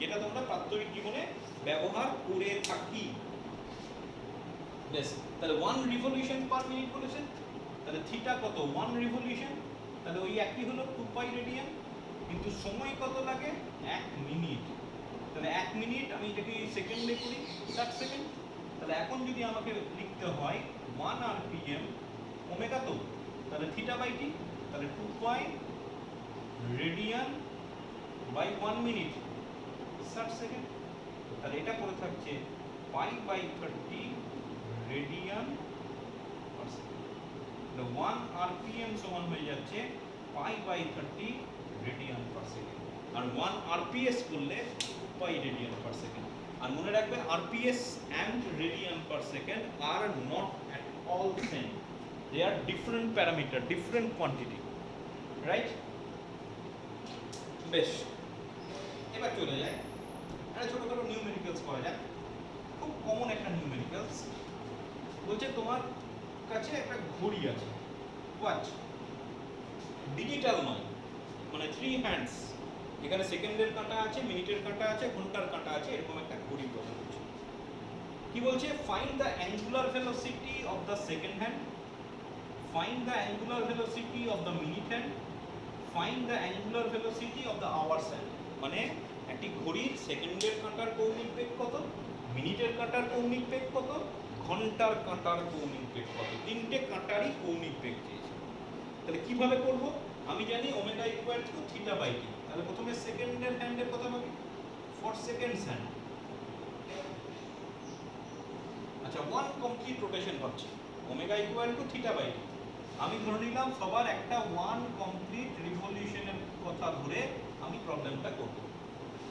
যেটা তোমরা প্রাত্যহিক জীবনে ব্যবহার করে থাকি। বেশ, তাহলে 1 রিভলিউশন পার মিনিট বলেছেন, তাহলে থিটা কত? 1 রিভলিউশন, তাহলে ওই একই হলো 2 পাই রেডিয়ান, কিন্তু সময় কত লাগে? 1 মিনিট। তাহলে 1 মিনিট আমি এটাকে সেকেন্ডে করি 60 সেকেন্ড। তাহলে এখন যদি আমাকে লিখতে হয় 1 আরপিএম ওমেগা, তো তাহলে থিটা বাই টি, তাহলে 2 pi radian by 1 minute 60 second. তাহলে এটা পড়ে থাকছে pi by 30 radian per second. তাহলে 1 আরপিএম সমান হয়ে যাচ্ছে pi by 30 radian per second. আর 1 আরপিএস করলে পাই রেডিয়ান পার সেকেন্ড। আর মনে রাখবে RPS and radian per second আর not at all same. They are different parameter, different quantity. Right? বেশ, এবার চলে যায় একটা ছোটখাটো নিউমেরিক্যালস করা যাক। খুব কমন একটা নিউমেরিক্যালস বলছে তোমার কাছে একটা ঘড়ি আছে, ওয়াচ, ডিজিটাল নয়, মানে 3 হ্যান্ডস। এখানে সেকেন্ডের কাঁটা আছে, মিনিটের কাঁটা আছে, ঘন্টার কাঁটা আছে, এরকম একটা ঘড়ি কথা বলছে। কি বলছে? Find the angular velocity of the second hand, find the angular velocity of the minute hand, find the angular velocity of the hours hand. মানে একটি ঘড়ির সেকেন্ডের কাঁটার কৌণিক বেগ কত, মিনিটের কাঁটার কৌণিক বেগ কত, ঘন্টার কাঁটার কৌণিক বেগ কত, তিনটে কাঁটারই কৌণিক বেগ চেয়েছে। তাহলে কিভাবে করব? আমি জানি omega equal to theta by t. তাহলে প্রথমে সেকেন্ডের হ্যান্ডের কথা ভাবি, ফর সেকেন্ডস হ্যান্ড। আচ্ছা, 1 কমপ্লিট রোটেশন ভাবছি, omega equal to theta by t. আমি ধরে নিলাম সবার একটা 1 কমপ্লিট রিভলিউশনের কথা ধরে আমি প্রবলেমটা করব।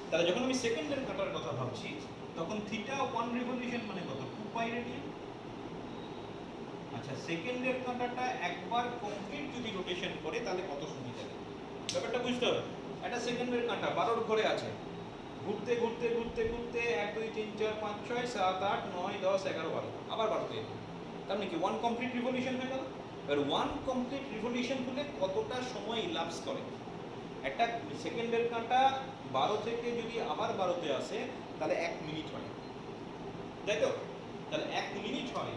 তাহলে যখন আমি সেকেন্ডের কাঁটার কথা ভাবছি তখন থিটা 1 রিভলিউশন মানে কত? 2 পাই রেডিয়ান। আচ্ছা, সেকেন্ডের কাঁটাটা একবার কমপ্লিট যদি রোটেশন করে তাহলে কত সময় যাবে? ব্যাপারটা বুঝতে হবে। একটা সেকেন্ডের কাঁটা 12 ঘরে আছে, ঘুরতে ঘুরতে ঘুরতে ঘুরতে 1 2 3 4 5 6 7 8 9 10 11 12, আবার 12তে এলো। তার মানে কি 1 কমপ্লিট রিভলিউশন হয়ে গেল। এবার 1 কমপ্লিট রিভলিউশন হলে কতটা সময় ইলাপস করে? একটা সেকেন্ডের কাঁটা 12 থেকে যদি আবার 12তে আসে তাহলে 1 মিনিট হয়, তাই তো? তাহলে 1 মিনিট হয়,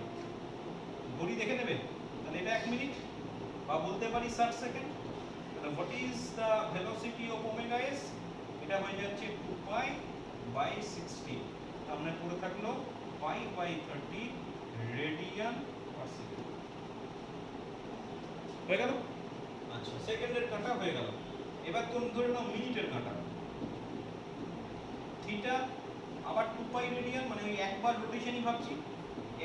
ঘড়ি দেখে নেবেন, তাহলে এটা 1 মিনিট, বা বলতে পারি 60 সেকেন্ড। তাহলে what is the velocity of omega S? এটা হয়ে যাচ্ছে 2 পাই বাই 60। তার মানে পড়ে থাকলো pi by 30 radian per second. হয়ে গেল? আচ্ছা, সেকেন্ডের কাঁটা হয়ে গেল। এবার তুমি ধরে নাও মিনিটের কাঁটা, থিটা আবার 2 পাই রেডিয়ান, মানে ওই একবার রোটেশনই ভাবছি।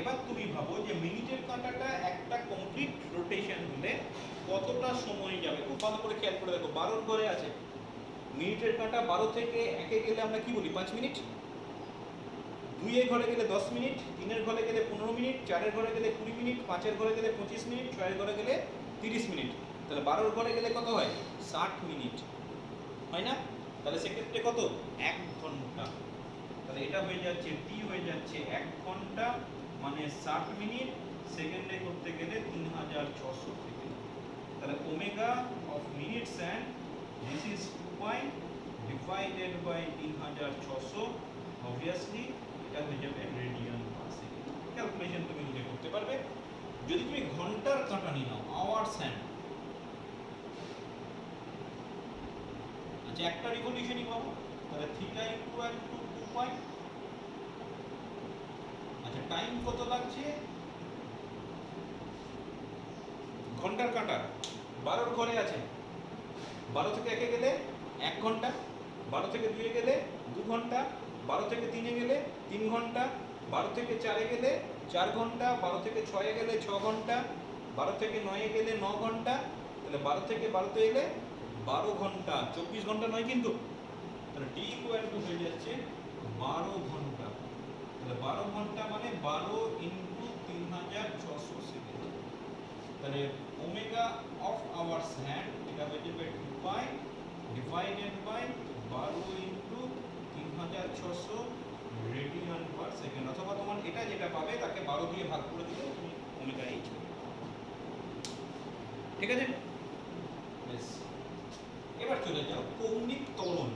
এবার তুমি ভাবো যে মিনিটের কাঁটাটা একটা কমপ্লিট রোটেশন হলে কতটা সময় যাবে। খুব ভালো করে খেয়াল করে দেখো, 12 ঘরে আছে, মিনিটের কাঁটা 12 থেকে 1-এ গেলে আমরা কি বলি 5 মিনিট, 2 এর ঘরে গেলে 10 মিনিট, 3 এর ঘরে গেলে 15 মিনিট, 4 এর ঘরে গেলে 20 মিনিট, 5 এর ঘরে গেলে 25 মিনিট, 6 এর ঘরে গেলে 30 মিনিট। তাহলে 12 এর ঘরে গেলে কত হয় 60 মিনিট, হয় না? তাহলে সেক্ষেত্রে কত 1 ঘন্টা। তাহলে এটা হয়ে যাচ্ছে টি হয়ে যাচ্ছে 1 ঘন্টা মানে 60 মিনিট, সেকেন্ডে করতে গেলে 3600 সেকেন্ড। তাহলে omega of minutes and this is 2 divided by 3600, obviously এটা হয়ে যাবে রেডিয়ান পার সেকেন্ড। ক্যালকুলেশন তুমি নিজে করতে পারবে। যদি তুমি ঘন্টার কাঁটা নিয়ে নাও আওয়ার্স হ্যান্ড, আচ্ছা একটা রিভলিউশনই পাবো, তাহলে থিটা ইকুয়াল টু 2 পাই। আচ্ছা টাইম কত লাগছে ঘন্টার কাঁটা 12 এর ঘরে আছে, 12 থেকে 1-এ গেলে 1 ঘন্টা, 12 থেকে 2-এ গেলে 2 ঘন্টা, 12 থেকে 3-এ গেলে 3 ঘন্টা, 12 থেকে 4-এ গেলে 4 ঘন্টা, 12 থেকে 6-এ গেলে 6 ঘন্টা, 12 থেকে 9-এ গেলে 9 ঘন্টা। তাহলে 12 থেকে 12-তে এলে 12 ঘন্টা, 24 ঘন্টা নয় কিন্তু। তাহলে টি ইকুয়াল টু হয়ে যাচ্ছে 12 ঘন্টা। তাহলে 12 ঘন্টা মানে 12 ইন্টু 3600 সেকেন্ড। তাহলে ওমেগা অফ আওয়ার্স হ্যান্ড এটা হয়ে যাবে 2 pi divided by 12 into 3600 radian per second. অথবা তোমার এটা যেটা পাবে তাকে 12 দিয়ে ভাগ করে দিলে তুমি ওমেগা এইচ পাবে। ঠিক আছে, বেশ। এবার চলে যাও কৌণিক ত্বরণ।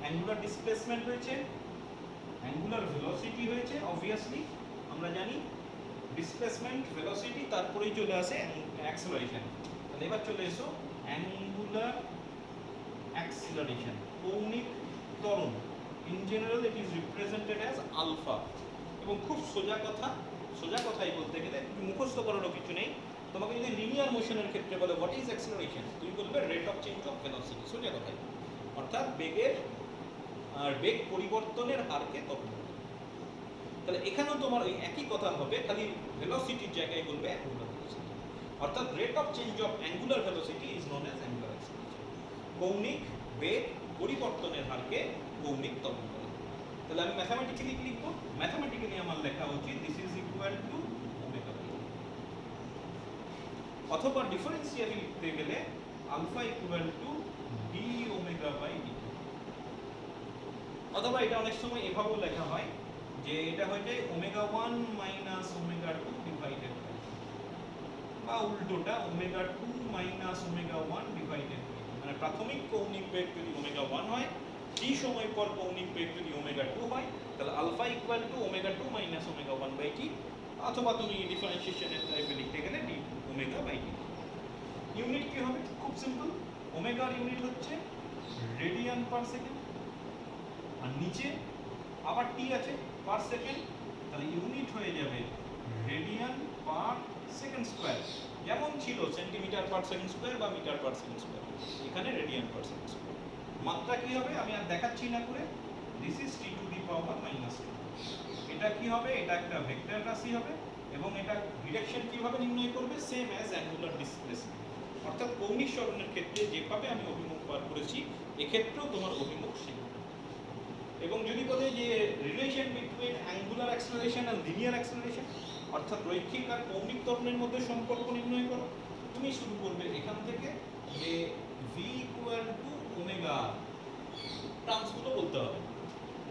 অ্যাঙ্গুলার ডিসপ্লেসমেন্ট হয়েছে, অ্যাঙ্গুলার ভেলোসিটি হয়েছে, অবভিয়াসলি আমরা জানি ডিসপ্লেসমেন্ট ভেলোসিটি, তারপরেই চলে আসে অ্যাক্সেলারেশন। তাহলে এবার চলে এসো অ্যাঙ্গুলার অ্যাক্সেলারেশন, কৌণিক ত্বরণ। In general it is represented as alpha. এবং খুব সোজা কথা, সোজা কথাই বলতে গেলে মুখস্থ করারও কিছু নেই। তোমাকে যদি লিনিয়ার মোশনের ক্ষেত্রে বলে হোয়াট ইজ অ্যাক্সেলারেশন, তুমি বলবে rate of change of velocity, সোজা কথাই। অর্থাৎ বেগের আর বেগ পরিবর্তনের হারকে ত্বরণ। তাহলে এখানেও তোমার ওই একই কথা হবে, খালি ভেলোসিটির জায়গায় বলবে অ্যাঙ্গুলার ভেলোসিটি। অর্থাৎ rate of change of angular velocity is known as angular acceleration. কৌণিক বেগ পরিবর্তনের হারকে কৌণিক ত্বরণ বলে। তাহলে আমি ম্যাথমেটিক্যালি কি লিখব? ম্যাথমেটিক্যালি আমার লেখা উচিত this is equal to omega by, অথবা ডিফারেন্সিয়ালি লিখতে গেলে alpha equal to d omega by d. অথবা এটা অনেক সময় এভাবেও লেখা হয় যে এটা হয়ে যায় omega 1 minus omega 2 divided by, বা উল্টোটা omega 2 minus omega 1 divided by. মানে প্রাথমিক কৌণিক বেগ যদি ওমেগা 1 হয়, টি সময় পর কৌণিক বেগ যদি ওমেগা 2 হয়, তাহলে alpha equal to omega 2 minus omega 1 by t. অথবা তুমি ডিফারেন্সিয়েশনের টাইপে লিখতে গেলে d omega by t. Unit কি হবে? খুব সিম্পল, ওমেগার ইউনিট হচ্ছে রেডিয়ান পার সেকেন্ড, আর নিচে আবার টি আছে পার সেকেন্ড, তাহলে ইউনিট হয়ে যাবে রেডিয়ান পার সেকেন্ড স্কোয়ার। যেমন ছিল সেন্টিমিটার পার সেকেন্ড স্কোয়ার বা মিটার পার সেকেন্ড স্কোয়ার, এখানে রেডিয়ান পার সেকেন্ড স্কোয়ার। মাত্রা কি হবে আমি আর দেখাচ্ছি না করে, this is T to the power minus 2। এটা কি হবে? এটা একটা ভেক্টর রাশি হবে, এবং এটা ডিরেকশন কিভাবে নির্ণয় করবে? Same as angular displacement. অর্থাৎ কৌণিক সরণের ক্ষেত্রে যেভাবে আমি অভিমুখ বার করেছি, এক্ষেত্রেও তোমার অভিমুখ সেম। এবং যদি বলে যে রিলেশন বিটুইন অ্যাঙ্গুলার অ্যাক্সেলারেশন আর লিনিয়ার অ্যাক্সেলারেশন, অর্থাৎ রৈখিক আর কৌণিক ত্বরণের মধ্যে সম্পর্ক নির্ণয় করো, তুমি শুরু করবে এখান থেকে যে ভি ইকুয়াল টু ওমেগা, টার্মসগুলো বলতে হবে।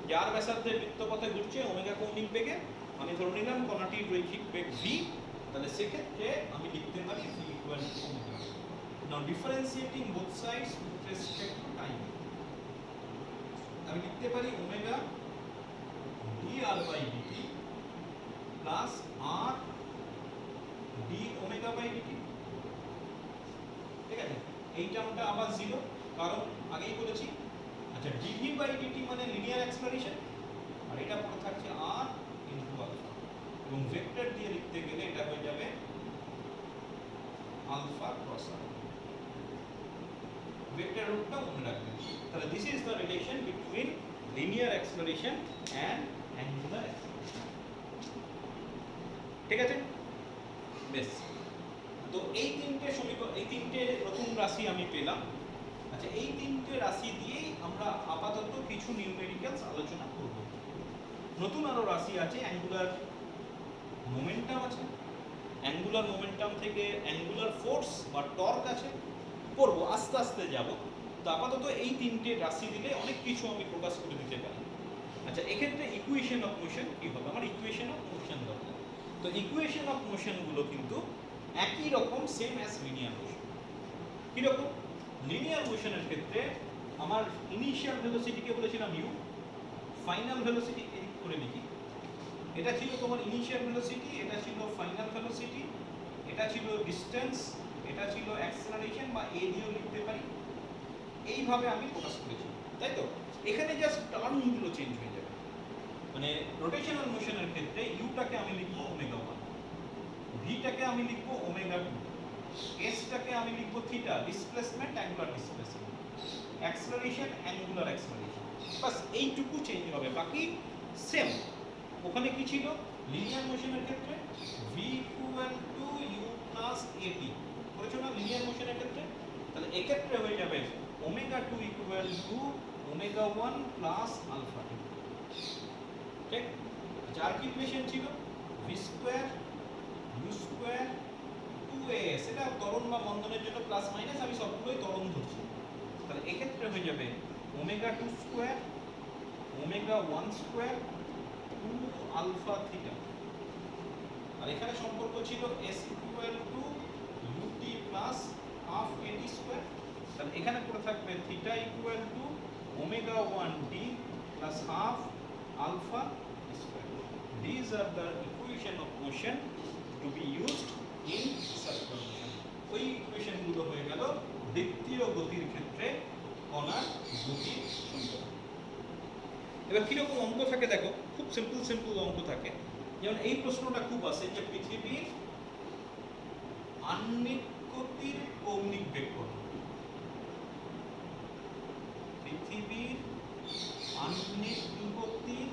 যার ব্যাসার্ধের বৃত্তপথে ঘুরছে ওমেগা কৌণিক বেগে, আমি ধরে নিলাম কণাটির রৈখিক বেগ ভি, তাহলে সেক্ষেত্রে আমি লিখতে পারি v equal to omega. Now differentiating both sides with respect to time, আমি লিখতে পারি omega d r by dt plus r d omega by dt. ঠিক আছে, এই টার্মটা আবার জিরো, কারণ আগেই বলেছি। আচ্ছা, ডিভি বাই ডিটি মানে লিনিয়ার অ্যাক্সেলারেশন, আর এটা পড়ে থাকছে আর ইনটু আলফা, এবং ভেক্টর দিয়ে লিখতে গেলে এটা হয়ে যাবে আলফা ক্রস আর। ভেক্টর রূপটা মনে রাখবেন। তাহলে this is the relation between linear acceleration and angular acceleration. ঠিক আছে, বেশ। তো এই তিনটে সমীকরণ, এই তিনটে নতুন রাশি আমি পেলাম। আচ্ছা, এই তিনটে রাশি দিয়েই আমরা আপাতত কিছু নিউমেরিক্যালস আলোচনা করব। নতুন আরো রাশি আছে, অ্যাঙ্গুলার মোমেন্টাম আছে, অ্যাঙ্গুলার মোমেন্টাম থেকে অ্যাঙ্গুলার ফোর্স বা টর্ক আছে, করবো আস্তে আস্তে যাব। তো আপাতত এই তিনটে রাশি দিলে অনেক কিছু আমি প্রকাশ করে দিতে পারি। আচ্ছা, এক্ষেত্রে ইকুয়েশন অফ মোশন কি হবে? আমার ইকুয়েশন অফ মোশন দরকার। তো ইকুয়েশন অফ মোশনগুলো কিন্তু একই রকম, সেম অ্যাজ লিনিয়ার মোশন। কীরকম? লিনিয়ার মোশনের ক্ষেত্রে আমার ইনিশিয়াল ভেলোসিটিকে বলেছিলাম ইউ, ফাইনাল ভেলোসিটি এই করে লিখি। এটা ছিল তোমার ইনিশিয়াল ভেলোসিটি, এটা ছিল ফাইনাল ভেলোসিটি, এটা ছিল ডিস্টেন্স, এটা ছিল অ্যাক্সেলারেশন বা এ দিয়েও লিখতে পারি। এইভাবে আমি প্রকাশ করেছি, তাই তো? এখানে জাস্ট টার্মগুলো চেঞ্জ হয়ে যাবে। মানে রোটেশনাল মোশনের ক্ষেত্রে ইউটাকে আমি লিখবো ওমেগা 1, ভিটাকে আমি লিখবো ওমেগা 2, এসটাকে আমি লিখবো theta, displacement angular displacement, acceleration angular acceleration. বাস এইটুকু চেঞ্জ হবে, বাকি সেম। ওখানে কি ছিল লিনিয়ার মোশনের ক্ষেত্রে? V equal to u plus at করেছো না লিনিয়ার মোশনের ক্ষেত্রে? তাহলে এক্ষেত্রে হয়ে যাবে omega 2 equal to omega 1 plus alpha 2। ঠিক? আচ্ছা, আর কি ইকুয়েশন ছিল? V square you square 2as, এটা ত্বরণ বা বন্ধনের জন্য প্লাস মাইনাস, আমি সবগুলোই ত্বরণ ধরছি। তাহলে এক্ষেত্রে হয়ে যাবে omega 2 square omega 1 square 2 alpha theta. আর এখানে সম্পর্ক ছিল s equal to ut plus half at square. তাহলে এখানে পড়ে থাকবে theta equal to omega 1 d plus half alpha square. These are the equation of motion to be used in circular motion. ওই ইকুয়েশনগুলো হয়ে গেল বৃত্তীয় গতির ক্ষেত্রে কণার গতির সমীকরণ। এবার কিরকম অঙ্ক থাকে দেখো, খুব সিম্পল অঙ্ক থাকে। যেমন এই প্রশ্নটা খুব আসে যে পৃথিবীর আহ্নিক গতির কৌণিক বেগ কত? পৃথিবীর আহ্নিক গতির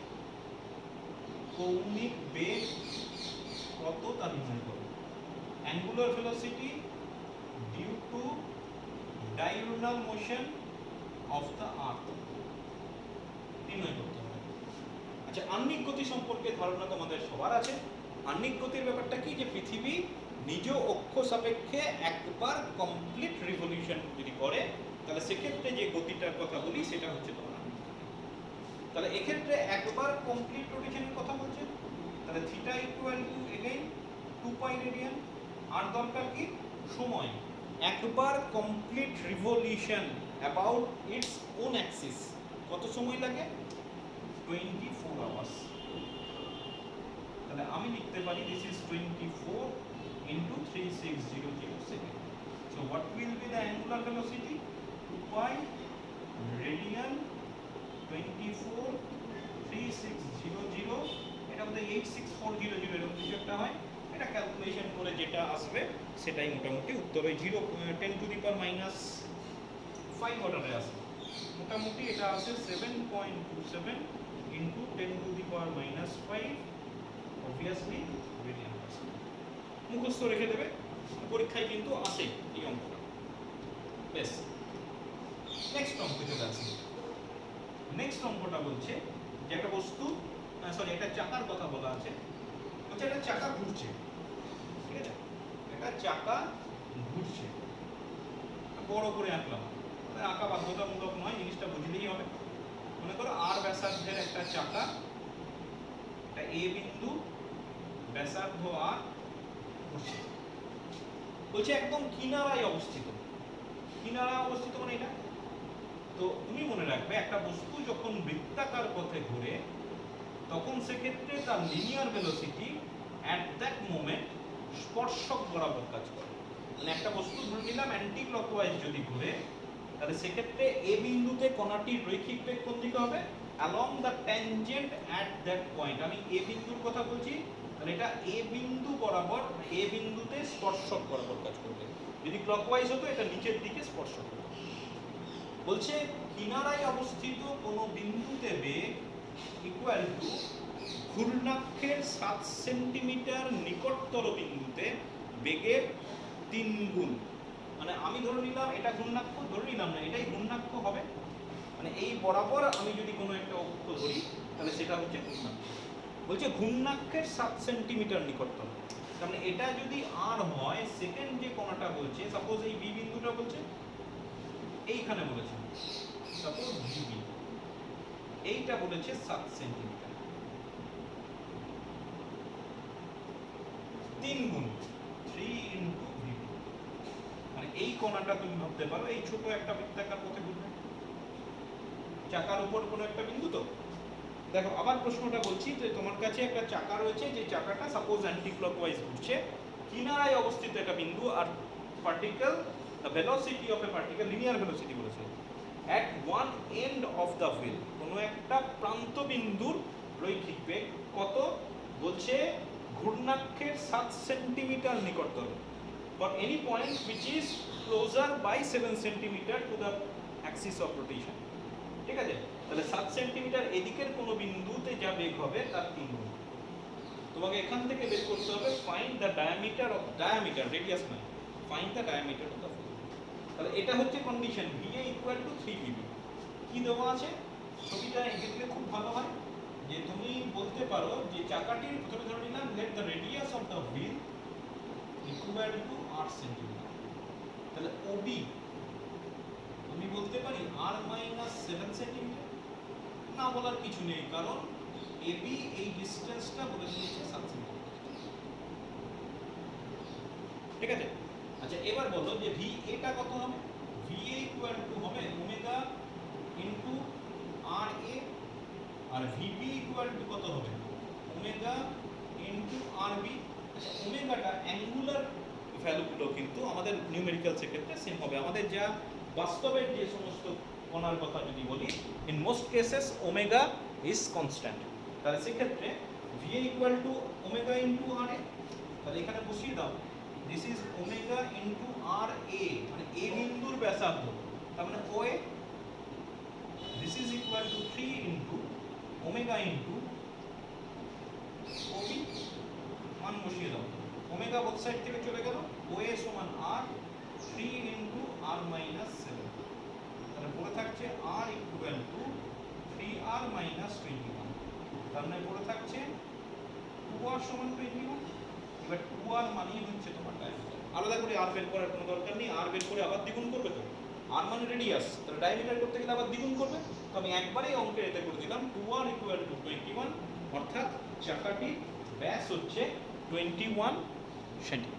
কৌণিক বেগ কত তা নির্ণয় করো। Angular velocity due to diagonal motion of the earth নির্ণয় করতে হবে। আচ্ছা, আহ্নিক গতি সম্পর্কে ধারণা তোমাদের সবার আছে। আহ্নিক গতির ব্যাপারটা কি? যে পৃথিবী নিজ অক্ষ সাপেক্ষে একবার কমপ্লিট রিভলিউশন যদি করে, তাহলে সেক্ষেত্রে যে গতিটার কথা বলি সেটা হচ্ছে তোমার আহ্নিক গতি। তাহলে এক্ষেত্রে একবার কমপ্লিট রোটেশনের কথা বলছে, তাহলে theta equal to again 2 pi radian. আর দরকার কি? সময়। একবার complete revolution about its own axis কত সময় লাগে? 24 আওয়ার্স। তাহলে আমি লিখতে পারি this is 24 into 3600 second. So what will be the angular velocity? 2 pi radian 24 3600, এটা বোধ হয় 86400 এরকম কিছু একটা হয়। এটা ক্যালকুলেশন করে যেটা আসবে সেটাই মোটামুটি উত্তর। ওই 10 টু দি পাওয়ার মাইনাস 5 অর্ডারে আসবে। মোটামুটি এটা আসে 7.27 into 10 to the power minus 5 obviously radian per second. মুখস্থ রেখে দেবে, পরীক্ষায় কিন্তু আসে এই অঙ্কটা। বেশ, নেক্সট অঙ্ক চলে আসি। নেক্সট অঙ্কটা বলছে যে একটা বস্তু, সরি একটা চাকার কথা বলা আছে। বলছে একটা চাকা ঘুরছে, ঠিক আছে? একটা চাকা ঘুরছে, বড় করে আঁকলাম, আঁকা বাধ্যতামূলক নয়, জিনিসটা বুঝলেই হবে। মনে করো আর ব্যাসার্ধের একটা চাকা, একটা এ বিন্দু ব্যাসার্ধ আর ঘুরছে। বলছে একদম কিনারায় অবস্থিত। কিনারায় অবস্থিত মানে এটা তো তুমি মনে রাখবে, একটা বস্তু যখন বৃত্তাকার পথে ঘুরে তখন সেক্ষেত্রে তার linear velocity at that moment স্পর্শক বরাবর কাজ করে। মানে একটা বস্তু ধরে নিলাম অ্যান্টি ক্লকওয়াইজ যদি ঘুরে, তাহলে সেক্ষেত্রে এ বিন্দুতে কণাটির রৈখিক বেগ কোন দিকে হবে? Along the tangent at that point. আমি এ বিন্দুর কথা বলছি, তাহলে এটা এ বিন্দু বরাবর, এ বিন্দুতে স্পর্শক বরাবর কাজ করবে। যদি ক্লকওয়াইজ হতো এটা নিচের দিকে স্পর্শক হতো। বলছে কিনারায় অবস্থিত কোনো বিন্দুতে বেগ ইকুয়াল টু ঘূর্ণাক্ষের 7 সেন্টিমিটার নিকটতর বিন্দুতে বেগের 3 গুণ। মানে আমি ধরে নিলাম এটা ঘূর্ণাক্ষ, ধরে নিলাম না এটাই ঘূর্ণাক্ষ হবে, মানে এই বরাবর আমি যদি কোনো একটা অক্ষ ধরি তাহলে সেটা হচ্ছে ঘূর্ণাক্ষ। বলছে ঘূর্ণাক্ষের 7 সেন্টিমিটার নিকটতম, তার মানে এটা যদি আর হয়, সেকেন্ড যে কোণাটা বলছে, সাপোজ এই বি বিন্দুটা বলছে এইখানে বলেছে, সাপোজ বি, এইটা বলেছে 7 সেন্টিমিটার, 3 গুণ 3 ইনটু ভি, মানে এই কোণাটা তুমি ভাবতে পারো এই ছোট একটা বৃত্তাকার পথে ঘুরবে, চাকার উপর কোনো একটা বিন্দু। তো দেখো আবার প্রশ্নটা বলছি, যে তোমার কাছে একটা চাকা রয়েছে, যে চাকাটা সাপোজ অ্যান্টি ক্লকওয়াইজ ঘুরছে, কিনারায় অবস্থিত একটা বিন্দু, আর particle, the velocity of a particle, linear velocity বলেছে, at one end of the wheel, কোনো একটা প্রান্ত বিন্দুর রৈখিক বেগ কত, বলছে ঘূর্ণাক্ষের 7 সেন্টিমিটার নিকটতর, for any point which is closer by 7 centimetre to the axis of rotation. ঠিক আছে, তাহলে 7 সেন্টিমিটার এদিকের কোনো বিন্দুতে যা বেগ হবে তার 3 গুণ। তোমাকে এখান থেকে বের করতে হবে find the diameter of, diameter radius নয়, find the diameter of the wheel. তাহলে এটা হচ্ছে condition, VA equal to 3 PB। কি দেওয়া আছে ছবিটা এঁকে দিলে খুব ভালো হয়, যে তুমি বলতে পারো যে চাকাটির, প্রথমে ধরে নিলাম let the radius of the wheel equal to 8 centimetre, তাহলে OB আমি বলতে পারি r মাইনাস 7 সেন্টিমিটার, না বলার কিছু নেই, কারণ AB এই ডিসটেন্সটা বলে দিয়েছে 7 সেন্টিমিটার। ঠিক আছে, আচ্ছা এবার বলো যে VA টা কত হবে, VA ইকুয়াল টু হবে ওমেগা ইনটু RA, আর VB ইকুয়াল টু কত হবে, ওমেগা ইনটু RB। আচ্ছা ওমেগাটা অ্যাঙ্গুলার ভ্যালুগুলো কিন্তু আমাদের নিউমেরিক্যালসের ক্ষেত্রে সেম হবে, আমাদের যা বাস্তবের যে সমস্ত কণার কথা যদি বলি, in most cases omega is constant, তাহলে সেক্ষেত্রে VA equal to omega into RA, তাহলে এখানে বসিয়ে দাও, this is omega into RA, মানে A বিন্দুর ব্যাসার্ধ, তার মানে OA, this is equal to 3 into omega into OB, মান বসিয়ে দাও, ওমেগা বোথ সাইড থেকে চলে গেল, OA সমান R, 3 ইনটু R মাইনাস 7, তাহলে পড়ে থাকছে R equal to 3R minus 21, তার মানে পড়ে থাকছে 2R সমান 21। এবার 2R মানেই হচ্ছে তোমার ডায়ামিটার, আলাদা করে R বের করার কোনো দরকার নেই, R বের করে আবার দ্বিগুণ করবে, তো R মানে রেডিয়াস, তাহলে ডায়ামিটার করতে গেলে আবার দ্বিগুণ করবে, তো আমি একবারেই অঙ্কে এতে করে দিলাম 2R ইকুয়াল টু 21, অর্থাৎ চাকাটির ব্যাস হচ্ছে 21 সেন্টিমিটার।